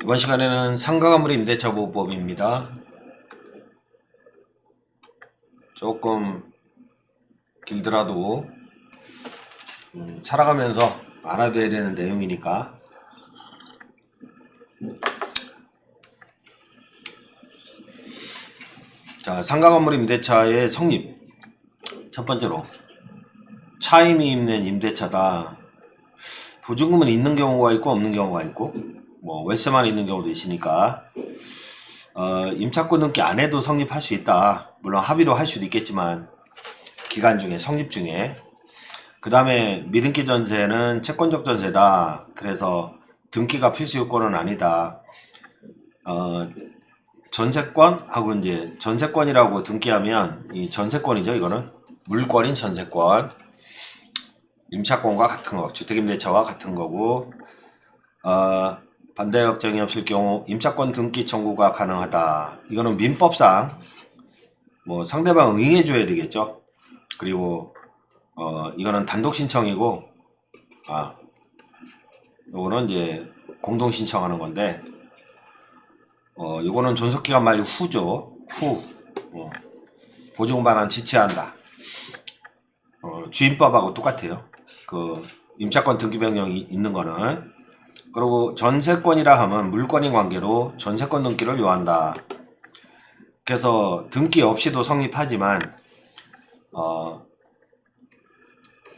이번 시간에는 상가건물 임대차 보호법입니다. 조금 길더라도 살아가면서 알아둬야 되는 내용이니까. 자, 상가건물 임대차의 성립. 첫 번째로 차임이 있는 임대차다. 보증금은 있는 경우가 있고 없는 경우가 있고 뭐 월세만 있는 경우도 있으니까 임차권 등기 안 해도 성립할 수 있다. 물론 합의로 할 수도 있겠지만 기간 중에 성립 중에. 그 다음에 미등기 전세는 채권적 전세다. 그래서 등기가 필수 요건은 아니다. 전세권하고 이제 전세권이라고 등기하면 이 전세권이죠. 이거는 물권인 전세권. 임차권과 같은 거, 주택임대차와 같은 거고, 반대 역정이 없을 경우 임차권 등기 청구가 가능하다. 이거는 민법상 뭐 상대방 응해줘야 되겠죠. 그리고 이거는 단독 신청이고, 요거는 이제 공동 신청하는 건데, 요거는 존속기간 만료 후죠. 보증 반환 지체한다. 주임법하고 똑같아요. 그 임차권 등기 변경이 있는 거는. 그리고 전세권이라 하면 물권인 관계로 전세권 등기를 요한다. 그래서 등기 없이도 성립하지만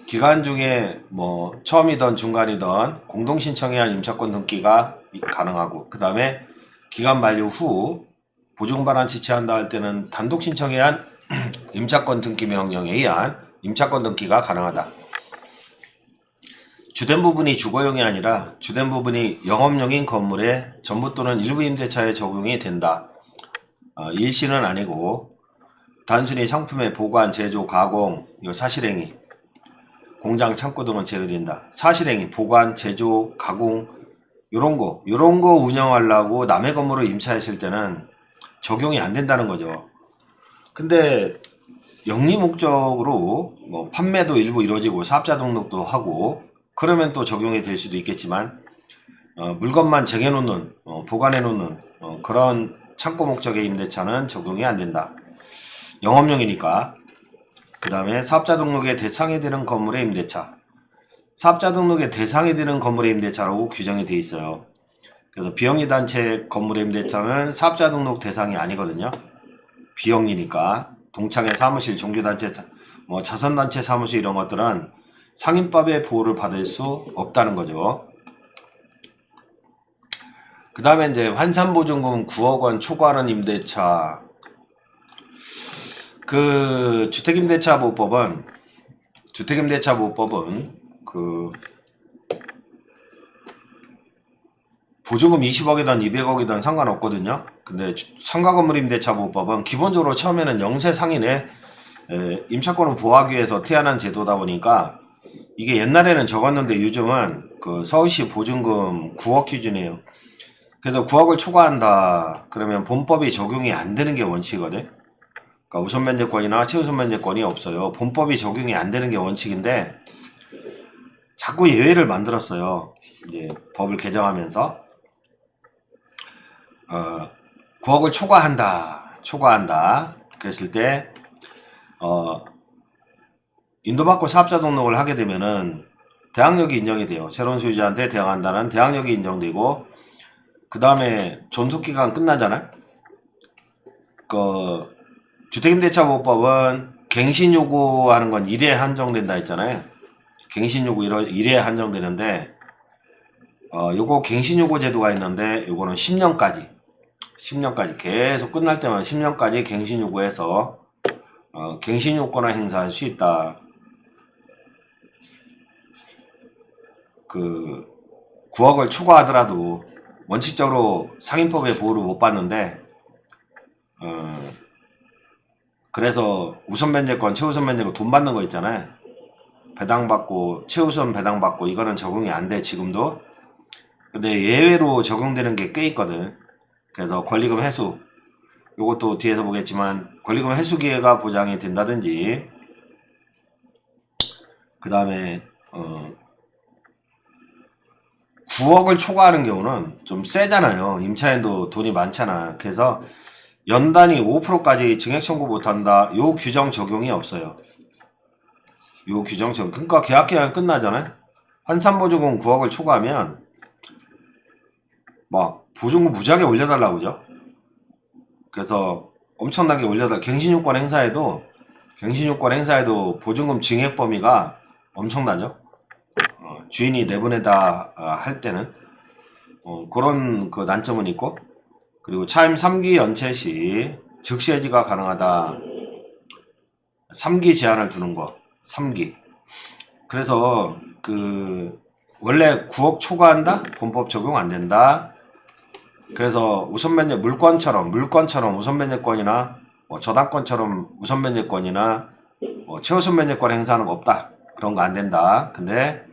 기간 중에 뭐 처음이든 중간이든 공동 신청해야 임차권 등기가 가능하고, 그 다음에 기간 만료 후 보증 반환 지체한다 할 때는 단독 신청에 의한 임차권 등기 명령에 의한 임차권 등기가 가능하다. 주된 부분이 주거용이 아니라 주된 부분이 영업용인 건물에 전부 또는 일부 임대차에 적용이 된다. 일시는 아니고 단순히 상품의 보관, 제조, 가공, 사실행위, 공장, 창고 등은 제외된다. 사실행위, 보관, 제조, 가공 요런 거 운영하려고 남의 건물을 임차했을 때는 적용이 안 된다는 거죠. 근데 영리 목적으로 뭐 판매도 일부 이루어지고 사업자 등록도 하고 그러면 또 적용이 될 수도 있겠지만 물건만 쟁여놓는 보관해놓는 그런 창고 목적의 임대차는 적용이 안 된다. 영업용이니까. 그 다음에 사업자 등록의 대상이 되는 건물의 임대차. 사업자 등록의 대상이 되는 건물의 임대차라고 규정이 되어 있어요. 그래서 비영리단체 건물의 임대차는 사업자 등록 대상이 아니거든요. 비영리니까. 동창회 사무실, 종교단체, 뭐 자선단체 사무실 이런 것들은 상인법의 보호를 받을 수 없다는 거죠. 그 다음에 이제 환산보증금 9억 원 초과하는 임대차. 그 주택임대차보호법은 그 보증금 20억이든 200억이든 상관없거든요. 근데 상가건물 임대차보호법은 기본적으로 처음에는 영세 상인의 임차권을 보호하기 위해서 태어난 제도다 보니까 이게 옛날에는 적었는데 요즘은 그 서울시 보증금 9억 기준이에요. 그래서 9억을 초과한다 그러면 본법이 적용이 안 되는 게 원칙이거든. 그러니까 우선 면제권이나 최우선 면제권이 없어요. 본법이 적용이 안 되는 게 원칙인데 자꾸 예외를 만들었어요. 이제 법을 개정하면서 9억을 초과한다. 그랬을 때 인도받고 사업자 등록을 하게 되면은 대항력이 인정이 돼요. 새로운 소유자한테 대항한다는 대항력이 인정되고, 그 다음에 존속기간 끝나잖아요. 그 주택임대차보호법은 갱신요구하는 건 1회에 한정된다 했잖아요. 갱신요구 1회에 한정되는데 요거 갱신요구 제도가 있는데 요거는 10년까지 계속 끝날 때만 10년까지 갱신요구해서 갱신요건을 행사할 수 있다. 그 9억을 초과하더라도 원칙적으로 상인법의 보호를 못 받는데 그래서 우선 면제권, 최우선 면제권 돈 받는 거 있잖아요. 배당받고 최우선 배당받고 이거는 적용이 안 돼 지금도. 근데 예외로 적용되는 게 꽤 있거든. 그래서 권리금 회수, 요것도 뒤에서 보겠지만 권리금 회수 기회가 보장이 된다든지, 그 다음에 9억을 초과하는 경우는 좀 세잖아요. 임차인도 돈이 많잖아. 그래서 연단위 5%까지 증액 청구 못한다. 요 규정 적용이 없어요. 요 규정 적용. 그러니까 계약기간 끝나잖아요. 환산보증금 9억을 초과하면 막 보증금 무지하게 올려달라고 그죠. 그래서 엄청나게 올려달. 갱신요건 행사에도 보증금 증액 범위가 엄청나죠. 주인이 내보내다 할 때는 그런 그 난점은 있고, 그리고 차임 3기 연체 시 즉시 해지가 가능하다. 3기 제한을 두는 거. 3기. 그래서 그 원래 9억 초과한다? 본법 적용 안 된다. 그래서 우선변제 물권처럼 우선변제권이나 저당권처럼 우선변제권이나 최우선 변제권 행사하는 거 없다. 그런 거 안 된다. 근데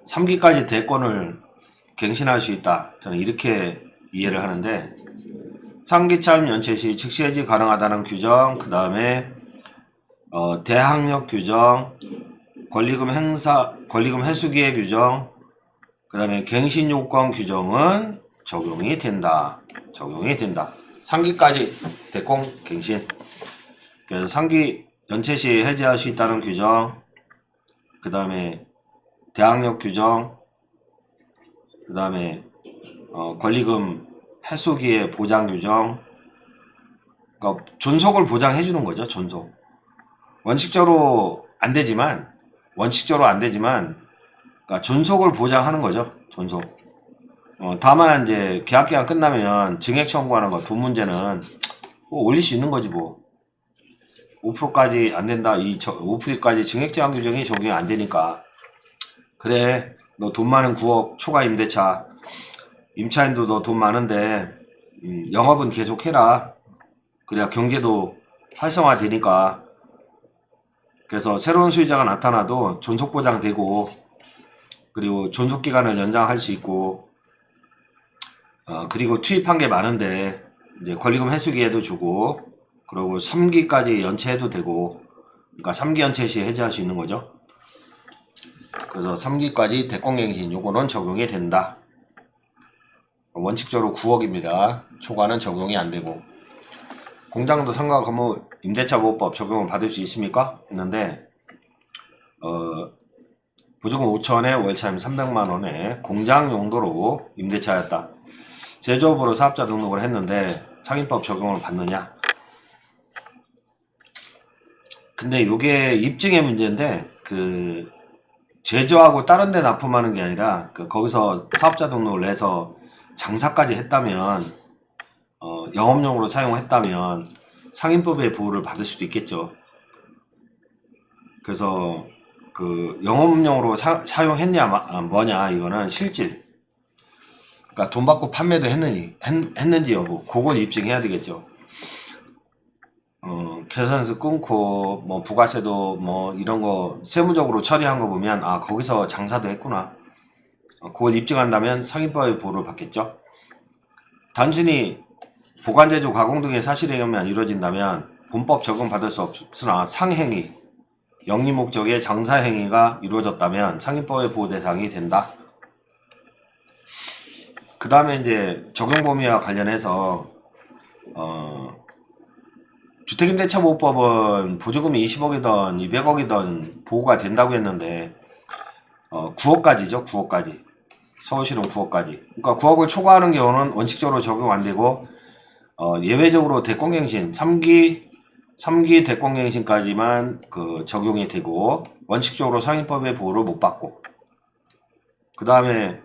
3기까지 대권을 갱신할 수 있다. 저는 이렇게 이해를 하는데, 3기 차임 연체 시 즉시 해지 가능하다는 규정, 그 다음에 대항력 규정, 권리금 회수기의 규정, 그 다음에 갱신 요건 규정은 적용이 된다. 3기까지 대권 갱신. 그래서 3기 연체 시 해지할 수 있다는 규정, 그 다음에 대항력 규정, 그 다음에 권리금 해소기의 보장 규정. 그러니까 존속을 보장해주는 거죠. 존속. 원칙적으로 안 되지만, 그러니까 존속을 보장하는 거죠. 존속. 다만 이제 계약기간 끝나면 증액 청구하는 거, 돈 문제는 뭐 올릴 수 있는 거지 뭐. 5%까지 안 된다. 5%까지 증액 제한 규정이 적용이 안 되니까. 그래, 너 돈 많은 9억 초과 임대차, 임차인도 너 돈 많은데 영업은 계속해라. 그래야 경계도 활성화되니까. 그래서 새로운 수요자가 나타나도 존속보장 되고, 그리고 존속기간을 연장할 수 있고, 그리고 투입한 게 많은데 이제 권리금 회수기에도 주고, 그리고 3기까지 연체해도 되고, 그러니까 3기 연체 시 해지할 수 있는 거죠. 그래서 3기까지 대권갱신 요거는 적용이 된다. 원칙적으로 9억입니다. 초과는 적용이 안 되고. 공장도 상가 건물 임대차 보호법 적용을 받을 수 있습니까? 했는데 보증금 5천에 월차임 300만원에 공장 용도로 임대차였다. 제조업으로 사업자 등록을 했는데 상인법 적용을 받느냐? 근데 요게 입증의 문제인데, 그 제조하고 다른 데 납품하는 게 아니라 거기서 사업자 등록을 내서 장사까지 했다면, 영업용으로 사용했다면 상인법의 보호를 받을 수도 있겠죠. 그래서 그 영업용으로 사용했냐 뭐냐, 이거는 실질, 그러니까 돈 받고 판매도 했는지 여부, 그걸 입증해야 되겠죠. 계산서 끊고 뭐 부가세도 뭐 이런 거 세무적으로 처리한 거 보면 거기서 장사도 했구나. 그걸 입증한다면 상인법의 보호를 받겠죠. 단순히 보관제조 가공 등의 사실행위만 이루어진다면 본법 적용 받을 수 없으나 상행위, 영리 목적의 장사행위가 이루어졌다면 상인법의 보호 대상이 된다. 그 다음에 이제 적용 범위와 관련해서 주택임대차보호법은 보증금이 20억이든 200억이든 보호가 된다고 했는데 9억까지죠. 9억까지. 서울시는 9억까지. 그러니까 9억을 초과하는 경우는 원칙적으로 적용 안 되고, 예외적으로 대권갱신 3기 대권갱신까지만 적용이 되고, 원칙적으로 상인법의 보호를 못 받고, 그 다음에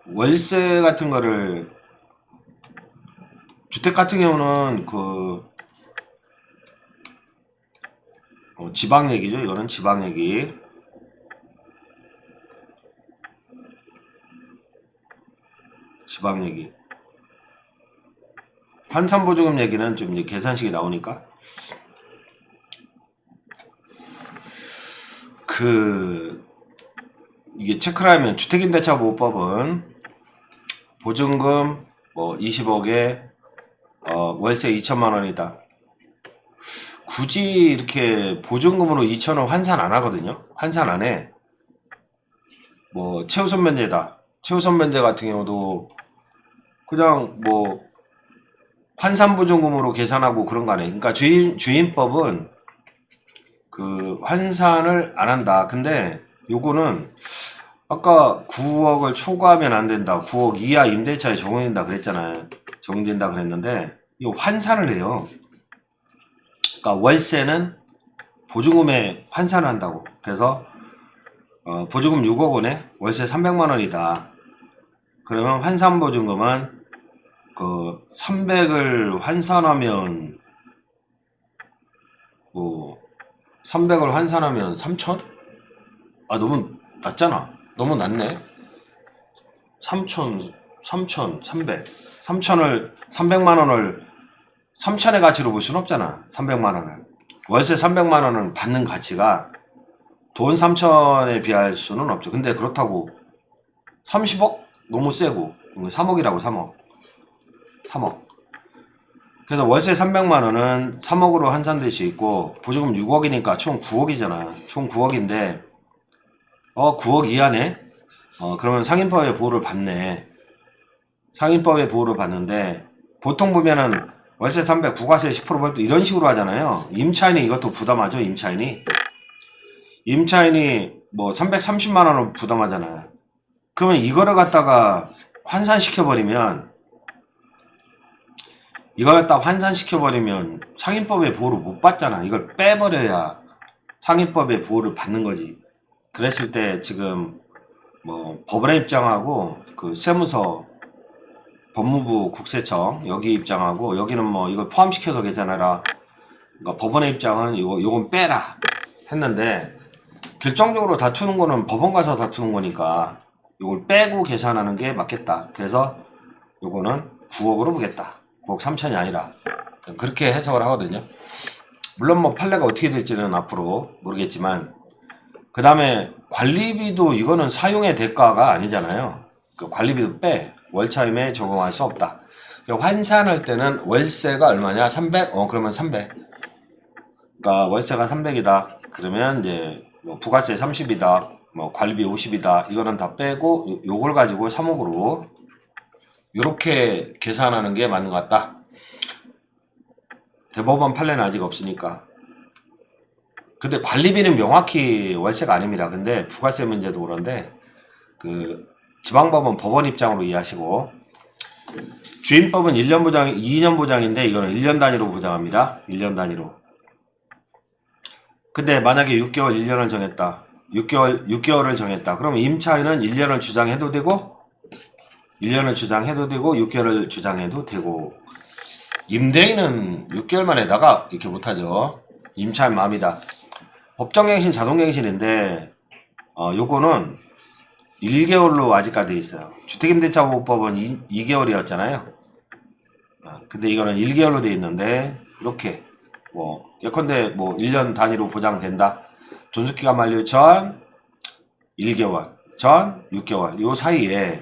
월세 같은 거를, 주택 같은 경우는 지방 얘기죠. 이거는 지방 얘기. 환산보증금 얘기는 좀 이제 계산식이 나오니까. 이게 체크를 하면 주택임대차보호법은 보증금 뭐 20억에 월세 2천만 원이다. 굳이 이렇게 보증금으로 2천원 환산 안 하거든요. 환산 안 해. 뭐 최우선 면제다. 최우선 면제 같은 경우도 그냥 뭐 환산 보증금으로 계산하고 그런 거 안 해. 그러니까 주임법은 그 환산을 안 한다. 근데 요거는 아까 9억을 초과하면 안 된다. 9억 이하 임대차에 적용된다 그랬잖아요. 적용된다 그랬는데 이거 환산을 해요. 그러니까 월세는 보증금에 환산을 한다고. 그래서 보증금 6억 원에 월세 300만 원이다. 그러면 환산 보증금은 그 300을 환산하면 뭐 300을 환산하면 3천? 아 너무 낮잖아. 너무 낮네. 3천, 300. 300만 원을 3천의 가치로 볼 수는 없잖아. 300만 원을. 월세 300만 원은 받는 가치가 돈 3천에 비할 수는 없죠. 근데 그렇다고 30억? 너무 세고. 3억이라고 3억. 3억. 그래서 월세 300만 원은 3억으로 환산될 수 있고 보증금 6억이니까 총 9억이잖아. 총 9억인데 9억 이하네? 그러면 상인법의 보호를 받네. 상인법의 보호를 받는데 보통 보면은 월세 300 부가세 10% 벌도 이런 식으로 하잖아요. 임차인이 이것도 부담하죠. 임차인이 뭐 330만 원을 부담하잖아요. 그러면 이거를 갖다가 환산시켜버리면 상인법의 보호를 못 받잖아. 이걸 빼버려야 상인법의 보호를 받는 거지. 그랬을 때 지금 뭐 법원의 입장하고 그 세무서 법무부 국세청 여기 입장하고 여기는 뭐 이걸 포함시켜서 계산해라. 그러니까 법원의 입장은 요건 빼라 했는데 결정적으로 다투는 거는 법원 가서 다투는 거니까 요걸 빼고 계산하는 게 맞겠다. 그래서 요거는 9억으로 보겠다. 9억 3천이 아니라 그렇게 해석을 하거든요. 물론 뭐 판례가 어떻게 될지는 앞으로 모르겠지만 그 다음에 관리비도 이거는 사용의 대가가 아니잖아요. 그 관리비도 빼. 월차임에 적용할 수 없다. 환산할 때는 월세가 얼마냐? 300? 그러면 300. 그러니까 월세가 300이다. 그러면 이제 뭐 부가세 30이다. 뭐 관리비 50이다. 이거는 다 빼고 요걸 가지고 3억으로 이렇게 계산하는 게 맞는 것 같다. 대법원 판례는 아직 없으니까. 근데 관리비는 명확히 월세가 아닙니다. 근데 부가세 문제도 그런데 그 지방법원 법원 입장으로 이해하시고 주임법은 1년 보장, 2년 보장인데 이거는 1년 단위로 보장합니다. 1년 단위로. 근데 만약에 6개월 1년을 정했다. 6개월을 정했다. 그럼 임차인은 1년을 주장해도 되고 6개월을 주장해도 되고 임대인은 6개월 만에 나가 이렇게 못하죠. 임차인 마음이다. 법정갱신 자동갱신인데 요거는 1개월로 아직까지 돼 있어요. 주택임대차보호법은 2개월이었잖아요. 근데 이거는 1개월로 돼 있는데 이렇게 뭐 예컨대 뭐 1년 단위로 보장된다. 존속기간 만료 전 1개월, 전 6개월 요 사이에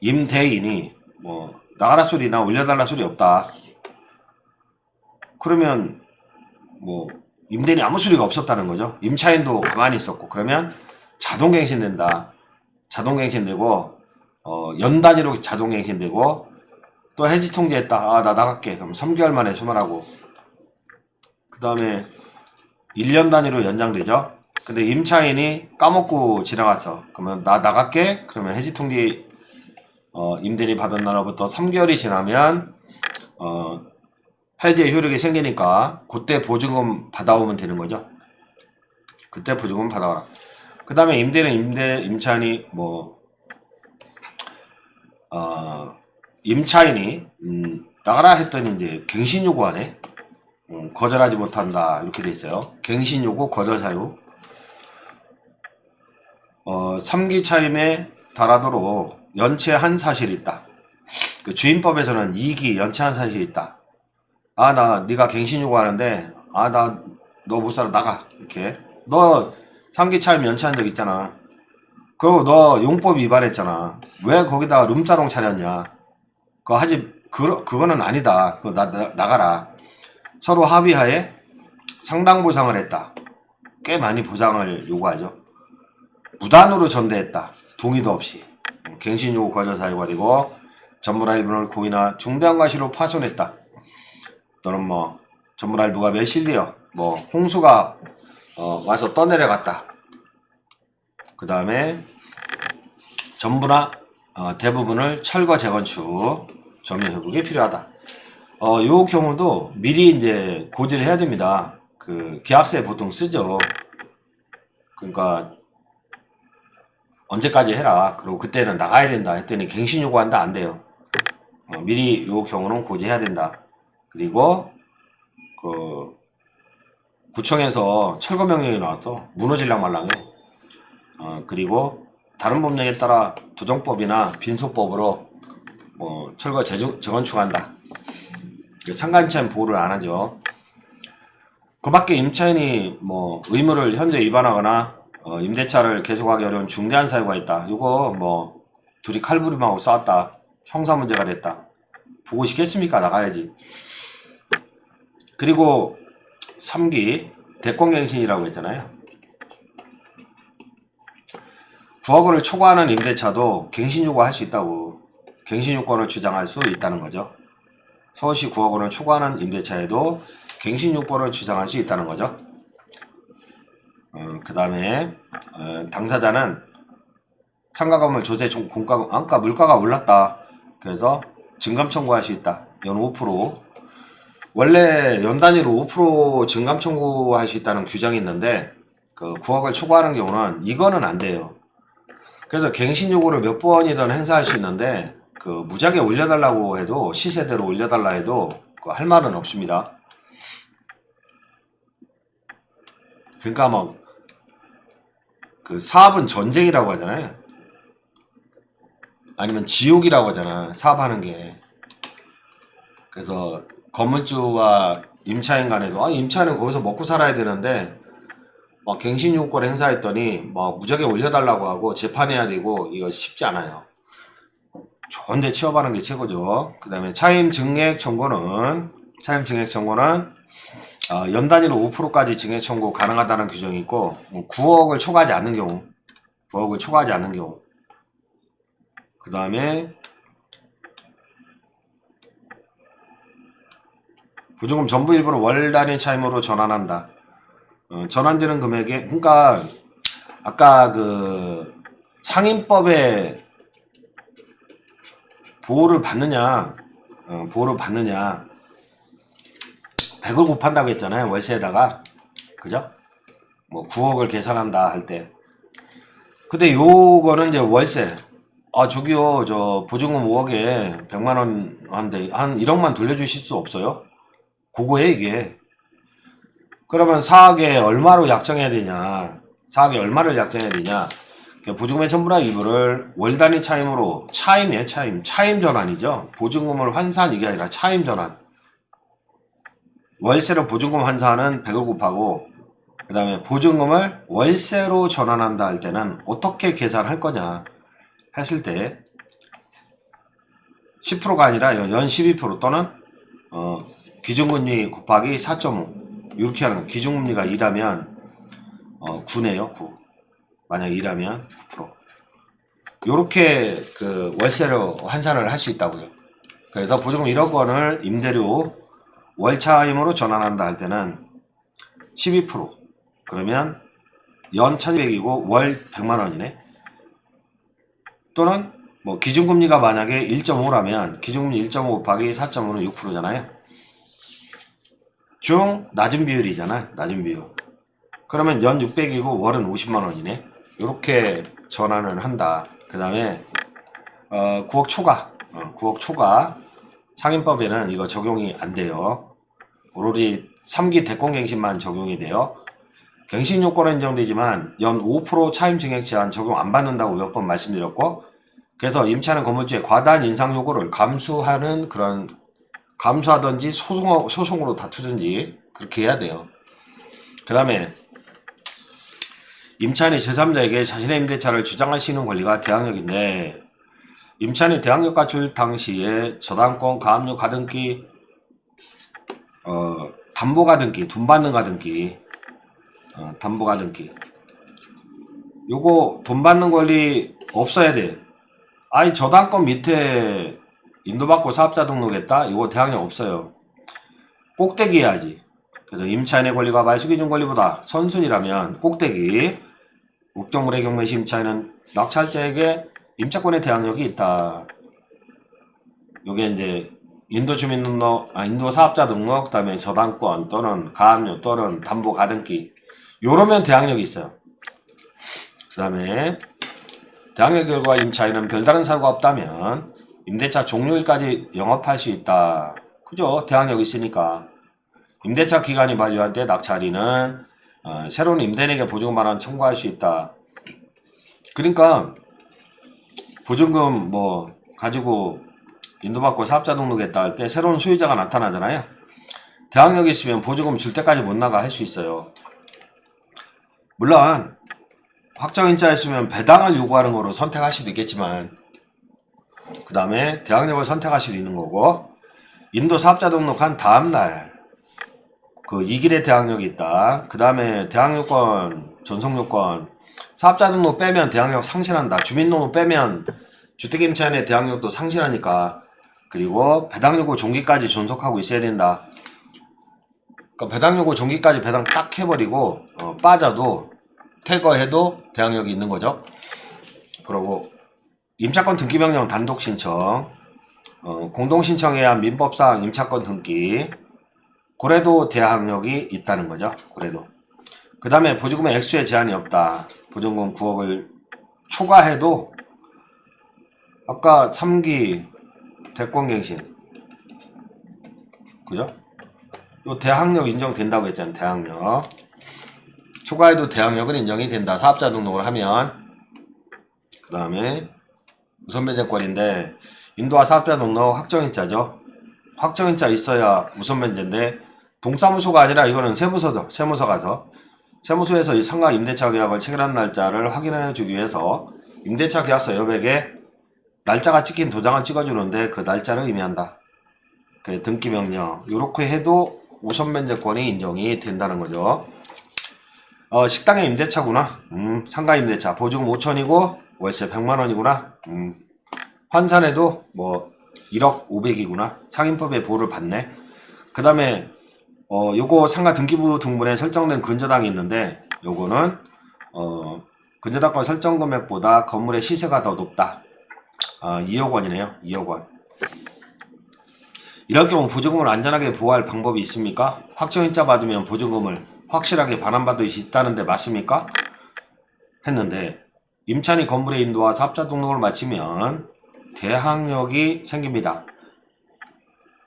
임대인이 뭐 나가라 소리나 올려달라 소리 없다. 그러면 뭐 임대인이 아무 소리가 없었다는 거죠. 임차인도 가만히 있었고 그러면 자동갱신된다. 자동갱신되고 연 단위로 자동갱신되고 또 해지 통지했다. 나 나갈게. 그럼 3개월 만에 수말하고 그 다음에 1년 단위로 연장되죠. 근데 임차인이 까먹고 지나갔어. 그러면 나 나갈게. 그러면 해지 통지 임대인이 받은 날로부터 3개월이 지나면 해지의 효력이 생기니까 그때 보증금 받아오면 되는 거죠. 그때 보증금 받아와라. 그 다음에 임차인이 뭐 임차인이 나가라 했더니 이제 갱신 요구하네. 거절하지 못한다 이렇게 돼 있어요. 갱신 요구 거절 사유. 3기 차임에 달하도록 연체한 사실이 있다. 그 주임법에서는 2기 연체한 사실이 있다. 네가 갱신 요구하는데 나 너 못 살아 나가 이렇게 너 3기 차임 연체한 적 있잖아. 그리고 너 용법 위반했잖아. 왜 거기다가 룸사롱 차렸냐. 그거 그거는 아니다. 그거 나가라. 서로 합의하에 상당 보상을 했다. 꽤 많이 보상을 요구하죠. 무단으로 전대했다. 동의도 없이. 갱신 요구 거절 사유가 되고 전문화 일부를 고의나 중대한 과실로 파손했다. 또는 뭐 전문화 일부가 며칠 뒤어 뭐 홍수가 와서 떠내려갔다. 그 다음에 전부나 대부분을 철거 재건축 점유 회복이 필요하다. 요 경우도 미리 이제 고지를 해야 됩니다. 그 계약서에 보통 쓰죠. 그러니까 언제까지 해라. 그리고 그때는 나가야 된다 했더니 갱신 요구한다. 안 돼요. 미리 요 경우는 고지해야 된다. 그리고 그 구청에서 철거 명령이 나와서 무너질랑 말랑해. 그리고 다른 법령에 따라 도정법이나 빈소법으로 뭐 철거 재건축한다. 상간차임 보호를 안 하죠. 그 밖에 임차인이 뭐 의무를 현재 위반하거나 임대차를 계속하기 어려운 중대한 사유가 있다. 이거 뭐 둘이 칼부림하고 싸웠다. 형사 문제가 됐다. 보고 싶겠습니까? 나가야지. 그리고 3기 대권갱신이라고 했잖아요. 9억 원을 초과하는 임대차도 갱신 요구할 수 있다고. 갱신 요건을 주장할 수 있다는 거죠. 서울시 9억 원을 초과하는 임대차에도 갱신 요건을 주장할 수 있다는 거죠. 그 다음에 당사자는 상가 건물 조세 공가 물가가 올랐다. 그래서 증감 청구할 수 있다. 연 5%. 원래 연 단위로 5% 증감 청구할 수 있다는 규정이 있는데 그 9억을 초과하는 경우는 이거는 안 돼요. 그래서 갱신 요구를 몇 번이든 행사할 수 있는데 그 무작위에 올려달라고 해도 시세대로 올려달라 해도 할 말은 없습니다. 그러니까 뭐 그 사업은 전쟁이라고 하잖아요. 아니면 지옥이라고 하잖아. 사업하는 게. 그래서 건물주와 임차인 간에도 임차인은 거기서 먹고 살아야 되는데 막 갱신 요건 행사했더니 막 무작위에 올려달라고 하고 재판해야 되고 이거 쉽지 않아요. 좋은데 취업하는 게 최고죠. 그 다음에 차임 증액 청구는 연 단위로 5%까지 증액 청구 가능하다는 규정이 있고 9억을 초과하지 않는 경우 그 다음에 보증금 전부 일부를 월 단위 차임으로 전환한다. 전환되는 금액에 그러니까 아까 그 상인법에 보호를 받느냐 100을 곱한다고 했잖아요. 월세에다가. 그죠? 뭐 9억을 계산한다 할 때. 근데 요거는 이제 월세. 저기요, 저 보증금 5억에 100만원 한데 한 1억만 돌려주실 수 없어요? 그거에 이게. 그러면 4억에 얼마로 약정해야 되냐? 4억에 얼마를 약정해야 되냐? 보증금의 전부나 일부를 월 단위 차임으로 차임 전환이죠. 보증금을 환산 이게 아니라 차임 전환. 월세로 보증금 환산은 100을 곱하고 그 다음에 보증금을 월세로 전환한다 할 때는 어떻게 계산할 거냐 했을 때 10%가 아니라 연 12% 또는 기준금리 곱하기 4.5 이렇게 하는 기준금리가 2라면 9네요. 9. 만약 2라면 9%. 요렇게 그 월세로 환산을 할 수 있다고요. 그래서 보증금 1억 원을 임대료 월차임으로 전환한다 할 때는 12%. 그러면 연 1200이고 월 100만원이네. 또는 뭐 기준금리가 만약에 1.5라면 기준금리 1.5 곱하기 4.5는 6%잖아요. 중 낮은 비율이잖아. 낮은 비율. 그러면 연 600이고 월은 50만원이네. 이렇게 전환을 한다. 그 다음에 9억 초과 상인법에는 이거 적용이 안 돼요. 오로리 3기 대권갱신만 적용이 돼요. 갱신 요건은 인정되지만 연 5% 차임 증액 제한 적용 안 받는다고 몇 번 말씀드렸고, 그래서 임차는 건물주의 과다한 인상 요구를 감수하든지 소송으로 다투든지 그렇게 해야 돼요. 그 다음에 임차인이 제3자에게 자신의 임대차를 주장할 수 있는 권리가 대항력인데 임차인이 대항력 가출 당시에 저당권, 가압류, 가등기, 담보 가등기, 돈 받는 가등기, 담보 가등기. 요거 돈 받는 권리 없어야 돼. 아니 저당권 밑에 인도받고 사업자 등록했다? 이거 대항력 없어요. 꼭대기 해야지. 그래서 임차인의 권리가 말소기준 권리보다 선순위라면 꼭대기 목적물의 경매 시 임차인은 낙찰자에게 임차권의 대항력이 있다. 요게 이제 인도 주민 등록, 인도 사업자 등록, 그 다음에 저당권 또는 가압류 또는 담보 가등기 요러면 대항력이 있어요. 그 다음에 대항력 결과 임차인은 별다른 사유가 없다면 임대차 종료일까지 영업할 수 있다. 그죠? 대항력이 있으니까. 임대차 기간이 만료할 때 낙찰인은 새로운 임대인에게 보증금 반환 청구할 수 있다. 그러니까 보증금 뭐 가지고 인도받고 사업자 등록했다 할 때 새로운 소유자가 나타나잖아요. 대항력이 있으면 보증금 줄 때까지 못 나가 할 수 있어요. 물론 확정인자 있으면 배당을 요구하는 거로 선택할 수도 있겠지만 그 다음에 대항력을 선택할 수도 있는 거고 인도 사업자 등록한 다음날 그 이 길에 대항력이 있다. 그 다음에 대항요건, 전속요건 사업자 등록 빼면 대항력 상실한다. 주민등록 빼면 주택임차인의 대항력도 상실하니까. 그리고 배당요구 종기까지 존속하고 있어야 된다. 그러니까 배당요구 종기까지 배당 딱 해버리고 빠져도 퇴거해도 대항력이 있는 거죠. 그리고 임차권 등기명령 단독신청, 공동신청해야 한 민법상 임차권 등기, 고래도 대항력이 있다는 거죠. 고래도. 그 다음에 보증금의 액수에 제한이 없다. 보증금 9억을 초과해도 아까 3기 대권갱신 그죠? 요 대항력 인정된다고 했잖아요. 대항력 초과해도 대항력은 인정이 된다. 사업자 등록을 하면. 그 다음에 우선변제권인데 인도와 사업자 등록 확정인자죠. 확정인자 있어야 우선변제인데 동사무소가 아니라 이거는 세무서죠. 세무서 가서 세무소에서 이 상가 임대차 계약을 체결한 날짜를 확인해 주기 위해서 임대차 계약서 여백에 날짜가 찍힌 도장을 찍어주는데 그 날짜를 의미한다. 그 등기명령 이렇게 해도 우선변제권이 인정이 된다는 거죠. 식당의 임대차구나. 상가 임대차 보증금 5천이고 월세 100만원이구나. 환산해도 뭐 1억 5백이구나. 상인법의 보호를 받네. 그 다음에 요거 상가 등기부 등본에 설정된 근저당이 있는데 요거는 근저당권 설정 금액보다 건물의 시세가 더 높다. 2억 원이네요. 2억 원. 이럴 경우 보증금을 안전하게 보호할 방법이 있습니까? 확정인자 받으면 보증금을 확실하게 반환받을 수 있다는데 맞습니까? 했는데 임차인이 건물의 인도와 사업자 등록을 마치면 대항력이 생깁니다.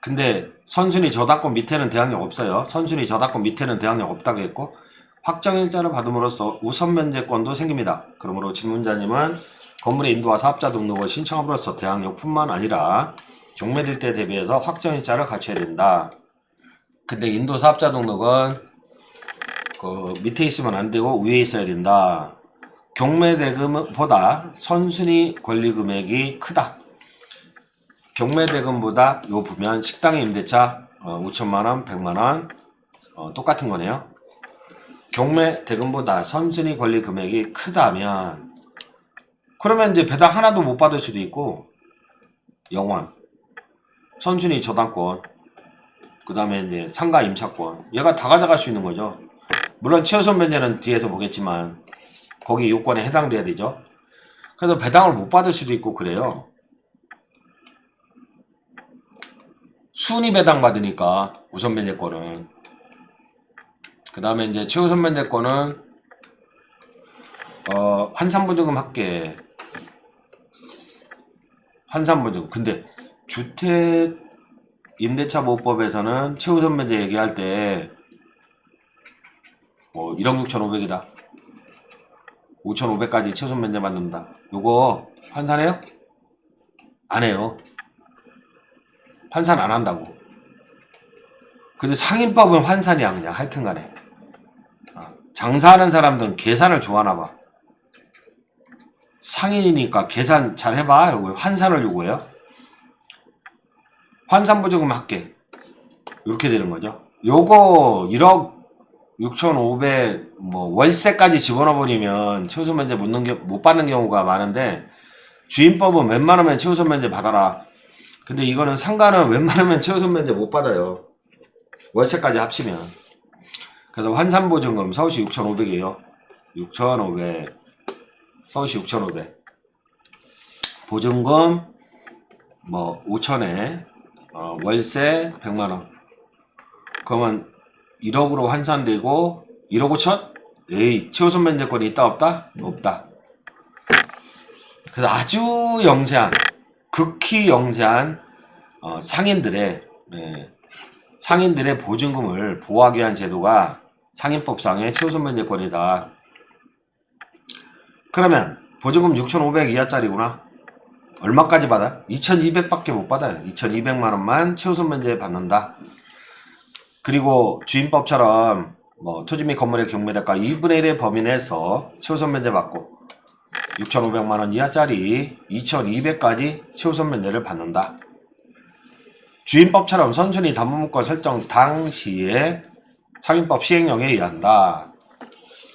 근데 선순위 저당권 밑에는 대항력 없어요. 선순위 저당권 밑에는 대항력 없다고 했고 확정일자를 받음으로써 우선변제권도 생깁니다. 그러므로 질문자님은 건물의 인도와 사업자 등록을 신청함으로써 대항력뿐만 아니라 경매될 때 대비해서 확정일자를 갖춰야 된다. 근데 인도 사업자 등록은 그 밑에 있으면 안 되고 위에 있어야 된다. 경매대금보다 선순위 권리금액이 크다. 경매대금보다 요 보면 식당의 임대차 5천만원, 100만원 똑같은 거네요. 경매대금보다 선순위 권리금액이 크다면 그러면 이제 배당 하나도 못 받을 수도 있고 0원 선순위 저당권 그 다음에 이제 상가 임차권 얘가 다 가져갈 수 있는 거죠. 물론 최우선 변제는 뒤에서 보겠지만 거기 요건에 해당돼야 되죠. 그래서 배당을 못 받을 수도 있고 그래요. 순위 배당 받으니까 우선 변제권은. 그 다음에 이제 최우선 변제권은 환산보증금 합계 환산보증금. 근데 주택 임대차 보호법에서는 최우선 변제 얘기할 때 1억 6,500이다 5,500까지 최우선 변제 받는다. 요거 환산해요? 안 해요. 환산 안 한다고. 근데 상인법은 환산이야 그냥 하여튼 간에. 장사하는 사람들은 계산을 좋아하나 봐. 상인이니까 계산 잘 해봐. 이러고 환산을 요구해요. 환산보증금 할게. 이렇게 되는 거죠. 요거 1억 6,500 뭐 월세까지 집어넣어 버리면 최우선 면제 못 받는 경우가 많은데, 주임법은 웬만하면 최우선 면제 받아라. 근데 이거는 상가는 웬만하면 최우선 면제 못 받아요. 월세까지 합치면. 그래서 환산보증금 서울시 6,500이에요. 6,500. 서울시 6,500. 보증금 뭐 5천에 월세 100만원. 그러면 1억으로 환산되고 1억 5천? 에이, 최우선 면제권이 있다 없다? 없다. 그래서 아주 영세한, 극히 영세한 상인들의 보증금을 보호하기 위한 제도가 상인법상의 최우선 면제권이다. 그러면 보증금 6,500 이하짜리구나. 얼마까지 받아? 2,200밖에 못 받아요. 2,200만원만 최우선 면제 받는다. 그리고 주임법처럼 뭐 토지 및 건물의 경매대가 2분의 1의 범위 내에서 최우선 면제 받고 6,500만원 이하짜리 2,200까지 최우선 면제를 받는다. 주임법처럼 선순위 담보물권 설정 당시에 상인법 시행령에 의한다.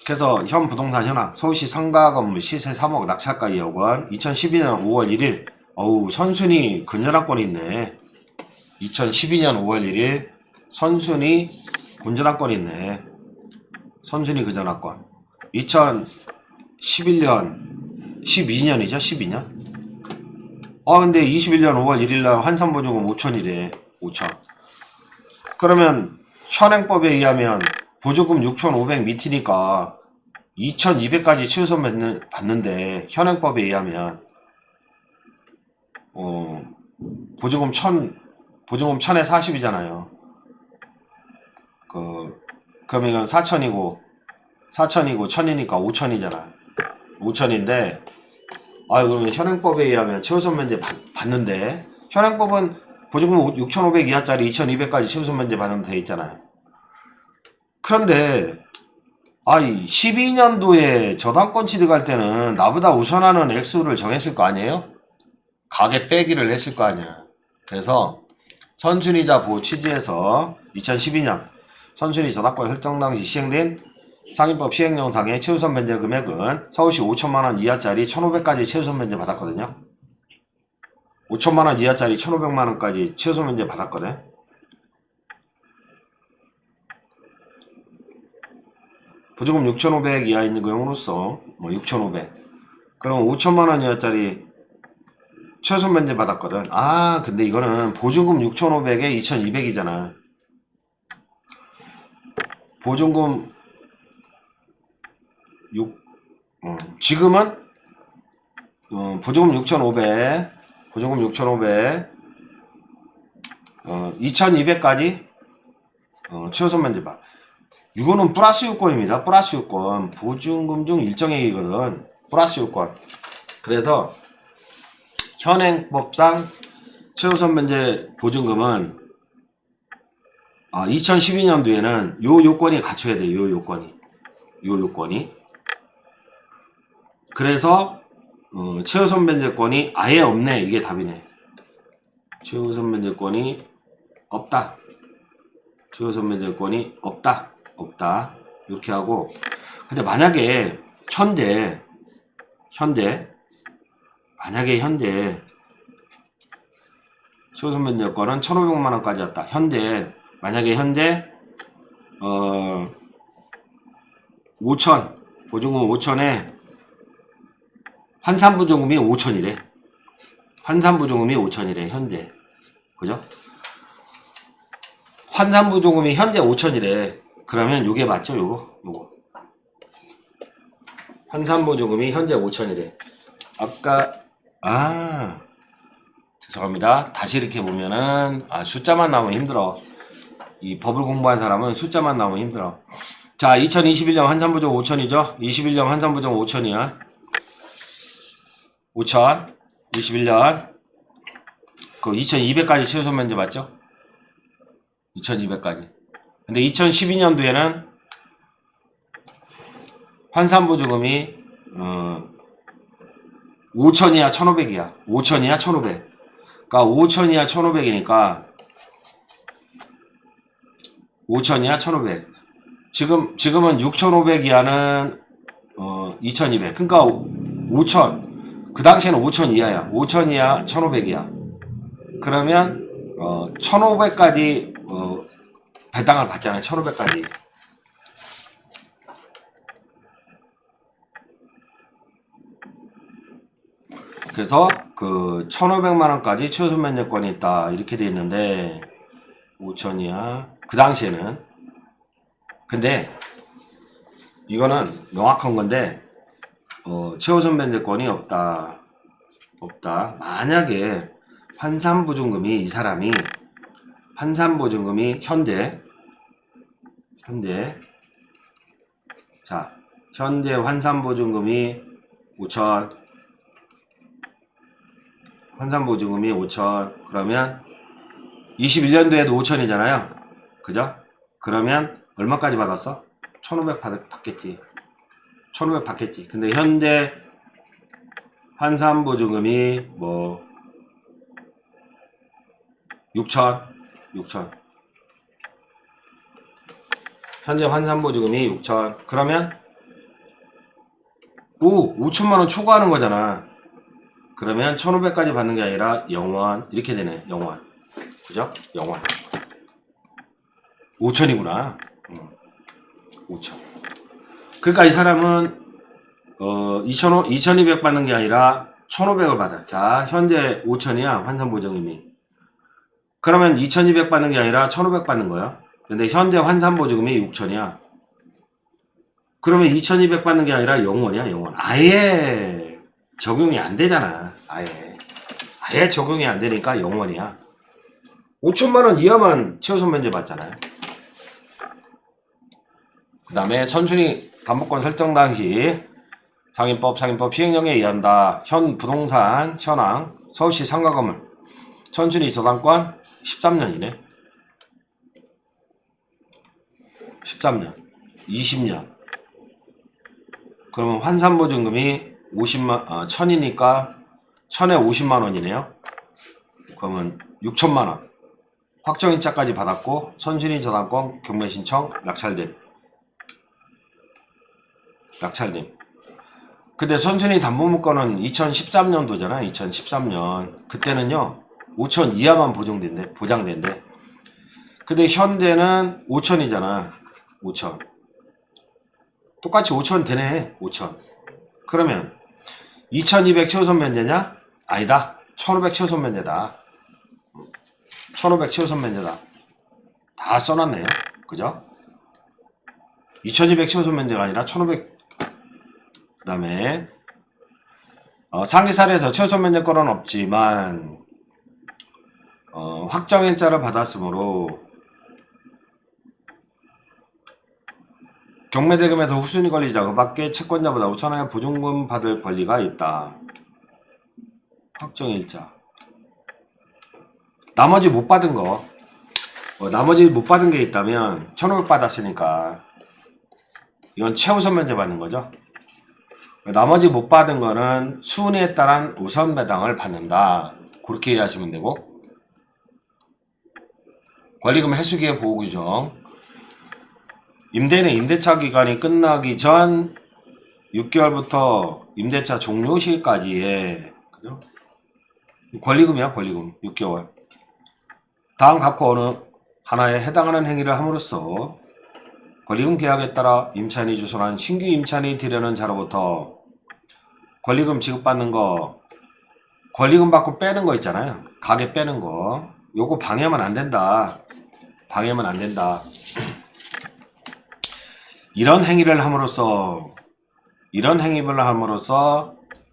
그래서 현 부동산 현황 서울시 상가 건물 시세 3억 낙찰가 2억 원 2012년 5월 1일 어우 선순위 근저당권이 있네. 2012년 5월 1일 선순위 근저당권이 있네. 선순위 근저당권 2011년 12년이죠. 12년. 근데 21년 5월 1일날 환산보증금 5천이래. 5천. 그러면 현행법에 의하면 보조금 6,500 밑이니까 2,200까지 최우선 받는데, 현행법에 의하면 보조금 1000에 40이잖아요. 그러면 이건 4천이고 1000이니까 5천이잖아. 5천인데 그러면 현행법에 의하면 최우선 면제 받는데, 현행법은 보증금 6,500 이하짜리 2,200까지 최우선 면제 받으면 돼 있잖아요. 그런데 12년도에 저당권 취득할 때는 나보다 우선하는 액수를 정했을 거 아니에요? 가계 빼기를 했을 거 아니야. 그래서 선순위자 보호 취지에서 2012년 선순위 저당권 설정 당시 시행된 상인법 시행령상의 최우선 면제 금액은 서울시 5천만원 이하짜리 1,500까지 최우선 면제 받았거든요. 5천만원 이하짜리 1,500만원까지 최우선 면제 받았거든. 보조금 6,500 이하 있는 경우로서 6,500. 그럼 5천만원 이하짜리 최우선 면제 받았거든. 근데 이거는 보조금 6,500에 2,200이잖아. 보조금 지금은 보조금 6,500 2,200까지 최우선 면제 받. 이거는 플러스 요건입니다. 플러스 요건. 보증금 중 일정액이거든. 플러스 요건. 그래서 현행법상 최우선 면제 보증금은 2012년도에는 요 요건이 갖춰야 돼. 요 요건이. 그래서 최우선 면제권이 아예 없네. 이게 답이네. 최우선 면제권이 없다. 최우선 면제권이 없다. 이렇게 하고, 근데 만약에 현재 최우선 면제권은 1,500만원까지였다. 만약에 현재 5천, 보증금 5천에 환산보증금이 5천이래. 현재. 그죠? 환산보증금이 현재 5천이래. 그러면 요게 맞죠? 요거. 환산보증금이 현재 5천이래. 죄송합니다. 다시 이렇게 보면은, 숫자만 나오면 힘들어. 이 법을 공부한 사람은 숫자만 나오면 힘들어. 자, 2021년 환산보증금 5천이죠? 21년 환산보증금 5천이야. 5천. 21년. 2200까지 최우선 면제 맞죠? 2200까지. 근데 2012년도에는 환산보증금이 5천이야 1,500이야. 5천이야 1,500. 그러니까 5천이야 1,500이니까 5천이야 1,500. 지금은 6,500이야는 2,200. 그러니까 5천. 그 당시에는 5천 이하야. 5천 이하 1,500이야. 그러면 1,500까지 배당을 받잖아요. 1,500까지. 그래서 그 1,500만 원까지 최소 면제권이 있다. 이렇게 돼 있는데 5천이야. 그 당시에는. 근데 이거는 명확한 건데 최우선 면제권이 없다. 만약에 환산보증금이 이 사람이 환산보증금이 현재 자 현재 환산보증금이 5천 환산보증금이 5천 그러면 21년도에도 5천이잖아요. 그죠? 그러면 얼마까지 받았어? 1,500 받겠지. 1,500 받겠지. 근데 현재 환산보증금이 뭐 6천 현재 환산보증금이 6천 그러면 5천만 원 초과하는 거잖아. 그러면 1,500까지 받는 게 아니라 0원 이렇게 되네. 0원. 그죠? 0원. 5천이구나. 5천. 그러니까 이 사람은 2,200 받는 게 아니라 1,500을 받아. 자, 현재 5천이야. 환산보증금이. 그러면 2,200 받는 게 아니라 1,500 받는 거야. 근데 현재 환산보증금이 6천이야. 그러면 2,200 받는 게 아니라 0원이야. 0원. 아예 적용이 안 되잖아. 아예 적용이 안 되니까 0원이야. 5천만 원 이하만 최우선 면제 받잖아요. 그 다음에 천순이 담보권 설정 당시 상인법 시행령에 의한다. 현 부동산 현황 서울시 상가 건물 천순이 저당권 13년이네. 13년 20년 그러면 환산보증금이 1000이니까 1000에 50만 원이네요. 그러면 6천만 원 확정일자까지 받았고 천순이 저당권 경매 신청 낙찰됨. 근데 선순위 담보물건은 2013년도잖아. 2013년 그때는요 5천 이하만 보장된대. 근데 현재는 5천이잖아. 5천 똑같이 5천 되네. 5천 그러면 2200 최우선 면제냐? 아니다. 1500 최우선 면제다. 1500 최우선 면제다. 다 써놨네요. 그죠? 2200 최우선 면제가 아니라 1500. 그 다음에 상기사례에서 최우선 면제권은 없지만 확정일자를 받았으므로 경매대금에서 후순위 권리자 그 밖에 채권자보다 우선하여 보증금 받을 권리가 있다. 확정일자 나머지 못 받은 거 나머지 못 받은 게 있다면 1500 받았으니까 이건 최우선 면제 받는 거죠. 나머지 못 받은 거는 순위에 따른 우선 배당을 받는다. 그렇게 이해하시면 되고 권리금 해수기의 보호규정 임대인의 임대차 기간이 끝나기 전 6개월부터 임대차 종료 시기까지의 그죠? 권리금이야. 권리금 6개월 다음 각호 어느 하나에 해당하는 행위를 함으로써 권리금 계약에 따라 임차인이 주선한 신규 임차인이 들여는 자로부터 권리금 지급받는 거 권리금 받고 빼는 거 있잖아요. 가게 빼는 거 요거 방해하면 안 된다. 이런 행위를 함으로써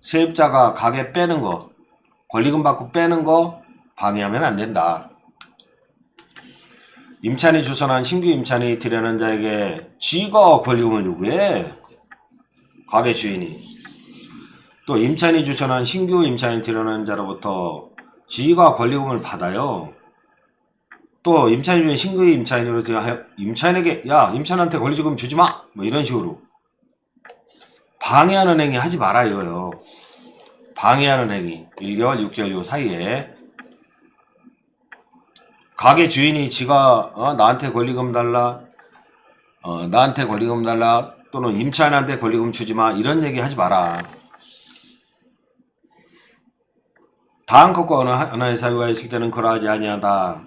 세입자가 가게 빼는 거 권리금 받고 빼는 거 방해하면 안 된다. 임차인이 주선한 신규 임차인이 들여는 자에게 쥐가 권리금을 요구해. 가게 주인이. 또 임차인이 주선한 신규 임차인 들여는 자로부터 쥐가 권리금을 받아요. 또 임차인 중에 신규 임차인으로 임차인에게 야 임차인한테 권리금 주지마 뭐 이런 식으로 방해하는 행위 하지 마라 이거요. 방해하는 행위 1개월 6개월 요 사이에 가게 주인이 지가 나한테 권리금 달라 나한테 권리금 달라 또는 임차인한테 권리금 주지마 이런 얘기 하지 마라. 다음 것과 어느 하나의 사유가 있을 때는 그러하지 아니하다.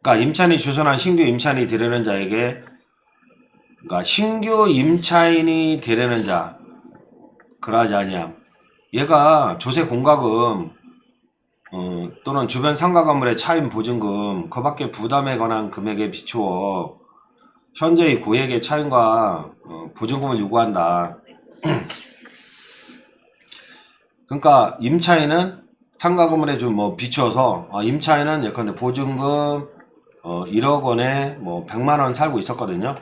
그러니까 임차인이 주선한 신규 임차인이 되려는 자에게 그러니까 신규 임차인이 되려는 자 그러하지 아니함. 얘가 조세 공과금 또는 주변 상가 건물의 차임 보증금 그밖에 부담에 관한 금액에 비추어 현재의 고액의 차임과 보증금을 요구한다. 그러니까 임차인은 상가 건물에 좀 뭐 비추어서 임차인은 예컨대 보증금 1억 원에 뭐 100만 원 살고 있었거든요.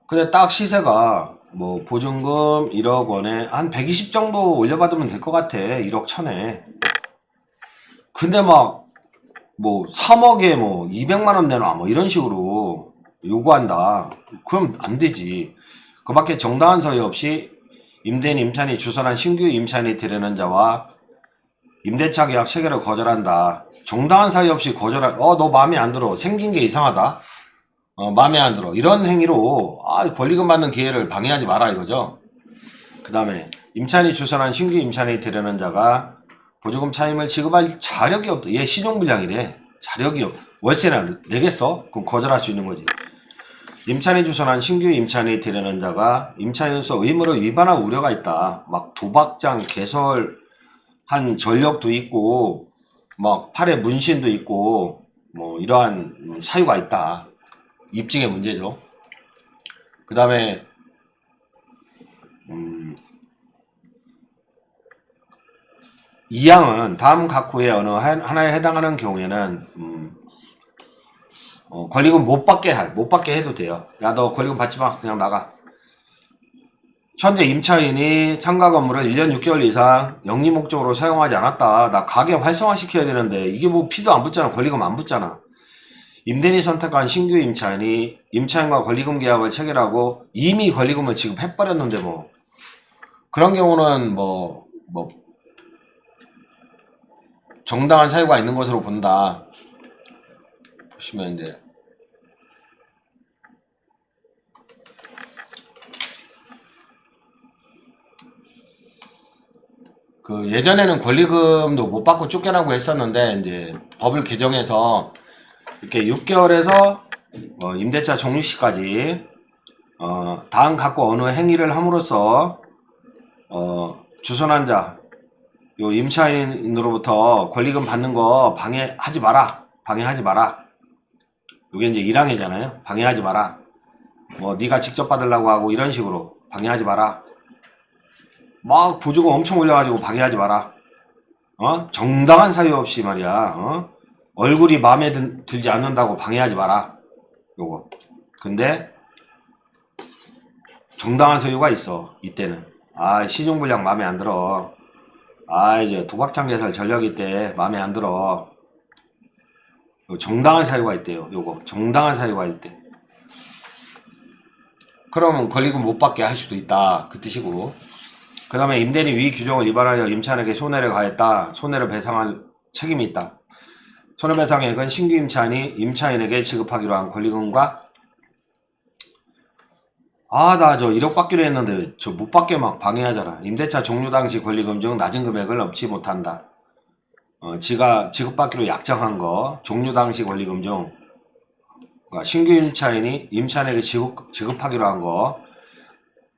근데 딱 시세가 뭐 보증금 1억 원에 한 120 정도 올려받으면 될 것 같아. 1억 천에. 근데 막 뭐 3억에 뭐 200만 원 내놔 뭐 이런 식으로 요구한다. 그럼 안 되지. 그 밖에 정당한 서유 없이 임대인 임차인이 주선한 신규 임차인이 되려는 자와 임대차 계약 체결을 거절한다. 정당한 사유 없이 거절할 너 마음에 안 들어. 생긴 게 이상하다. 마음에 안 들어. 이런 행위로 권리금 받는 기회를 방해하지 마라 이거죠. 그 다음에 임차인이 주선한 신규 임차인이 되려는 자가 보조금 차임을 지급할 자력이 없다. 얘 신용불량이래. 자력이 없. 월세나 내겠어? 그럼 거절할 수 있는 거지. 임차인이 주선한 신규 임차인이 되려는 자가 임차인으로서 의무를 위반할 우려가 있다. 막 도박장 개설한 전력도 있고 막 팔에 문신도 있고 뭐 이러한 사유가 있다. 입증의 문제죠. 그 다음에 이 항은 다음 각 호의 어느 하나에 해당하는 경우에는 권리금 못 받게 해도 돼요. 야, 너 권리금 받지 마. 그냥 나가. 현재 임차인이 상가 건물을 1년 6개월 이상 영리 목적으로 사용하지 않았다. 나 가게 활성화시켜야 되는데 이게 뭐 피도 안 붙잖아. 권리금 안 붙잖아. 임대인이 선택한 신규 임차인이 임차인과 권리금 계약을 체결하고 이미 권리금을 지급해버렸는데 뭐 그런 경우는 뭐 정당한 사유가 있는 것으로 본다. 보시면 이제 그 예전에는 권리금도 못 받고 쫓겨나고 했었는데 이제 법을 개정해서 이렇게 6개월에서 임대차 종료 시까지 다음 각고 어느 행위를 함으로써 주선한 자 요 임차인으로부터 권리금 받는 거 방해하지 마라. 요게 이제 1항이잖아요. 방해하지 마라. 뭐 네가 직접 받으려고 하고 이런 식으로 방해하지 마라. 막 보조금 엄청 올려가지고 방해하지 마라. 정당한 사유 없이 말이야. 얼굴이 마음에 들지 않는다고 방해하지 마라. 요거. 근데 정당한 사유가 있어. 이때는. 신용불량 마음에 안 들어. 이제 도박장 개설 전력이 때 마음에 안 들어. 정당한 사유가 있대요. 요거. 정당한 사유가 있대. 그러면 권리금 못 받게 할 수도 있다. 그 뜻이고. 그 다음에 임대인이 위 규정을 위반하여 임차인에게 손해를 가했다. 손해를 배상할 책임이 있다. 손해배상액은 신규 임차인이 임차인에게 지급하기로 한 권리금과 나 저 1억 받기로 했는데 저 못 받게 막 방해하잖아. 임대차 종료 당시 권리금 중 낮은 금액을 넘지 못한다. 지가 지급받기로 약정한 거 종료 당시 권리금 중 그러니까 신규 임차인이 임차인에게 지급하기로 한 거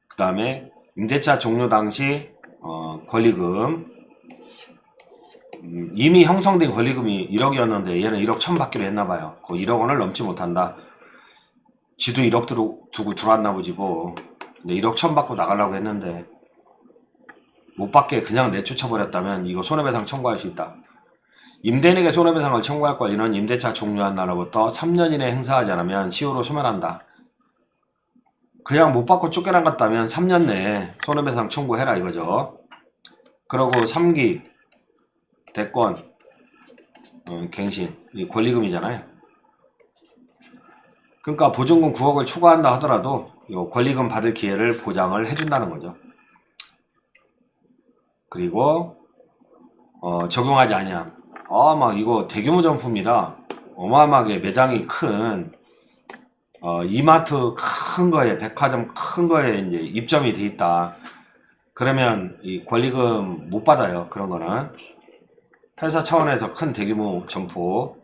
그 다음에 임대차 종료 당시 권리금 이미 형성된 권리금이 1억이었는데 얘는 1억 1천 받기로 했나봐요. 그 1억 원을 넘지 못한다. 지도 1억 두고 들어왔나 보지 뭐. 근데 1억 1천 받고 나가려고 했는데 못 받게 그냥 내쫓아버렸다면 이거 손해배상 청구할 수 있다. 임대인에게 손해배상을 청구할 권리는 임대차 종료한 날로부터 3년 이내 행사하지 않으면 시효로 소멸한다. 그냥 못 받고 쫓겨난 것 같다면 3년 내에 손해배상 청구해라 이거죠. 그러고 3기 대권 갱신 이 권리금이잖아요. 그러니까 보증금 9억을 초과한다 하더라도 요 권리금 받을 기회를 보장을 해준다는 거죠. 그리고 적용하지 아니함. 막 이거 대규모 점포입니다. 어마어마하게 매장이 큰 이마트 큰 거에, 백화점 큰 거에 이제 입점이 돼 있다. 그러면 이 권리금 못 받아요. 그런 거는 회사 차원에서 큰 대규모 점포.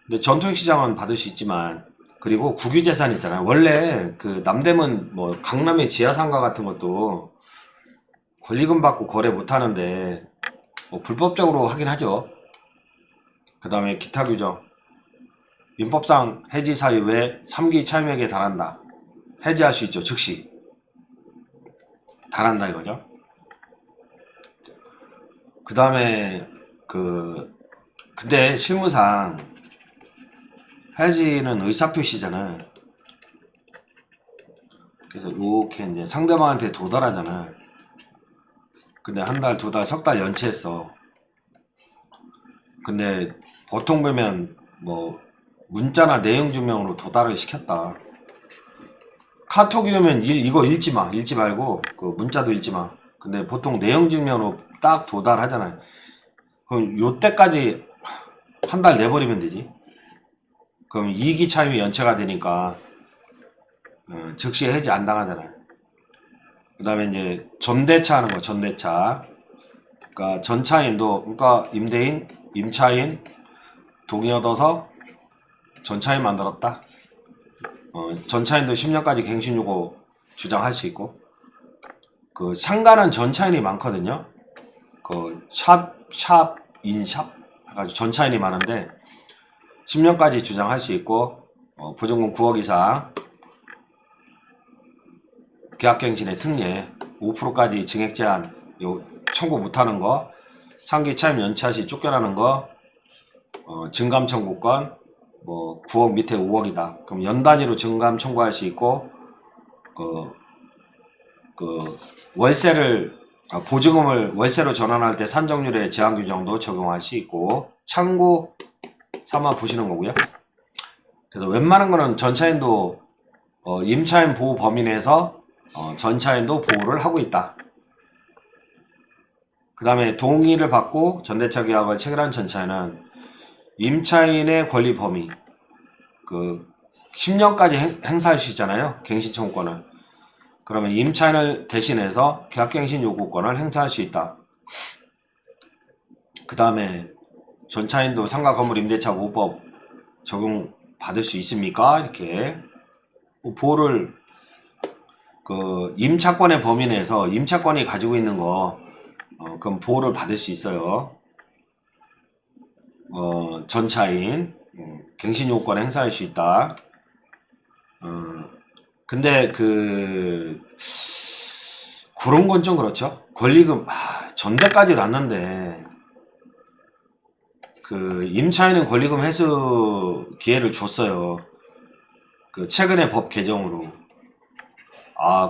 근데 전통시장은 받을 수 있지만, 그리고 국유재산 있잖아요. 원래 그 남대문 뭐 강남의 지하상가 같은 것도 권리금 받고 거래 못 하는데 뭐 불법적으로 하긴 하죠. 그 다음에 기타 규정. 민법상 해지 사유 외 3기 차임액에 달한다. 해지할 수 있죠. 즉시 달한다 이거죠. 그 다음에 근데 실무상 해지는 의사표시잖아. 그래서 이렇게 이제 상대방한테 도달하잖아. 근데 한 달, 두 달, 석 달 연체했어. 근데 보통 보면 뭐 문자나 내용 증명으로 도달을 시켰다. 카톡이 오면 이거 읽지 마. 읽지 말고 그 문자도 읽지 마. 근데 보통 내용 증명으로 딱 도달하잖아요. 그럼 요때까지 한 달 내버리면 되지. 그럼 2기 차임이 연체가 되니까 즉시 해지 안 당하잖아요. 그 다음에 이제 전대차 하는 거. 전대차. 그러니까 전차인도, 그러니까 임대인, 임차인 동의 얻어서 전차인 만들었다. 전차인도 10년까지 갱신요구 주장할 수 있고, 그 상가는 전차인이 많거든요. 그 인샵 해가지고 전차인이 많은데 10년까지 주장할 수 있고, 보증금 9억 이상, 계약갱신의 특례, 5%까지 증액 제한 청구 못하는 거, 상기 차임 연차 시 쫓겨나는 거, 증감 청구권, 뭐 9억 밑에 5억이다. 그럼 연 단위로 증감 청구할 수 있고, 월세를 보증금을 월세로 전환할 때 산정률의 제한 규정도 적용할 수 있고, 참고 삼아 보시는 거고요. 그래서 웬만한 거는 전차인도 임차인 보호 범위 내에서 전차인도 보호를 하고 있다. 그 다음에 동의를 받고 전대차 계약을 체결한 전차인은 임차인의 권리 범위, 10년까지 행사할 수 있잖아요. 갱신 청구권을. 그러면 임차인을 대신해서 계약갱신 요구권을 행사할 수 있다. 그 다음에 전차인도 상가 건물 임대차 보호법 적용 받을 수 있습니까? 이렇게 보호를 임차권의 범위 내에서 임차권이 가지고 있는 거 그럼 보호를 받을 수 있어요. 전차인 갱신 요구권 행사할 수 있다. 근데 그런 건 좀 그렇죠. 권리금 전대까지 났는데 임차인은 권리금 회수 기회를 줬어요. 최근에 법 개정으로.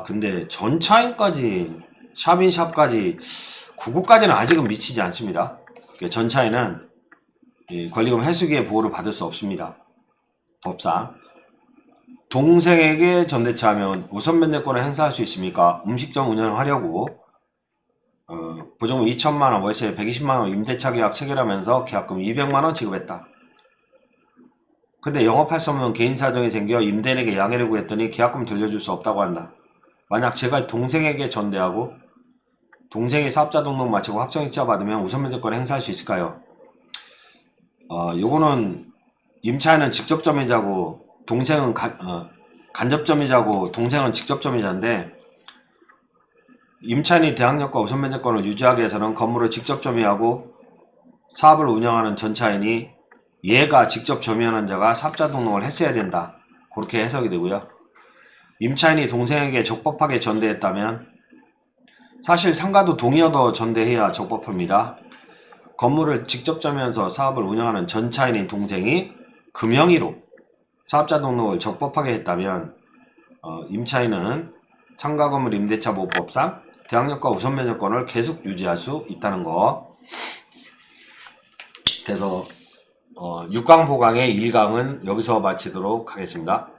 근데 전차인까지 샵인샵까지 그거까지는 아직은 미치지 않습니다. 전차인은 권리금 회수기의 보호를 받을 수 없습니다. 법상. 동생에게 전대차하면 우선 면제권을 행사할 수 있습니까? 음식점 운영하려고 보증금 2천만원, 월세 120만원 임대차 계약 체결하면서 계약금 200만원 지급했다. 근데 영업할 수 없는 개인 사정이 생겨 임대인에게 양해를 구했더니 계약금 돌려줄 수 없다고 한다. 만약 제가 동생에게 전대하고 동생이 사업자 등록 마치고 확정일자 받으면 우선 면제권을 행사할 수 있을까요? 요거는 임차인은 직접점유자고 동생은 간접점유자고 동생은 직접점유자인데, 임차인이 대항력과 우선 면제권을 유지하기 위해서는 건물을 직접 점유하고 사업을 운영하는 전차인이 얘가 직접 점유하는 자가 사업자 등록을 했어야 된다. 그렇게 해석이 되고요. 임차인이 동생에게 적법하게 전대했다면, 사실 상가도 동의 얻어 전대해야 적법합니다. 건물을 직접 점유하면서 사업을 운영하는 전차인인 동생이 금영위로 사업자 등록을 적법하게 했다면 임차인은 상가 건물 임대차 보호법상 대항력과 우선 면제권을 계속 유지할 수 있다는 거. 그래서 6강 보강의 1강은 여기서 마치도록 하겠습니다.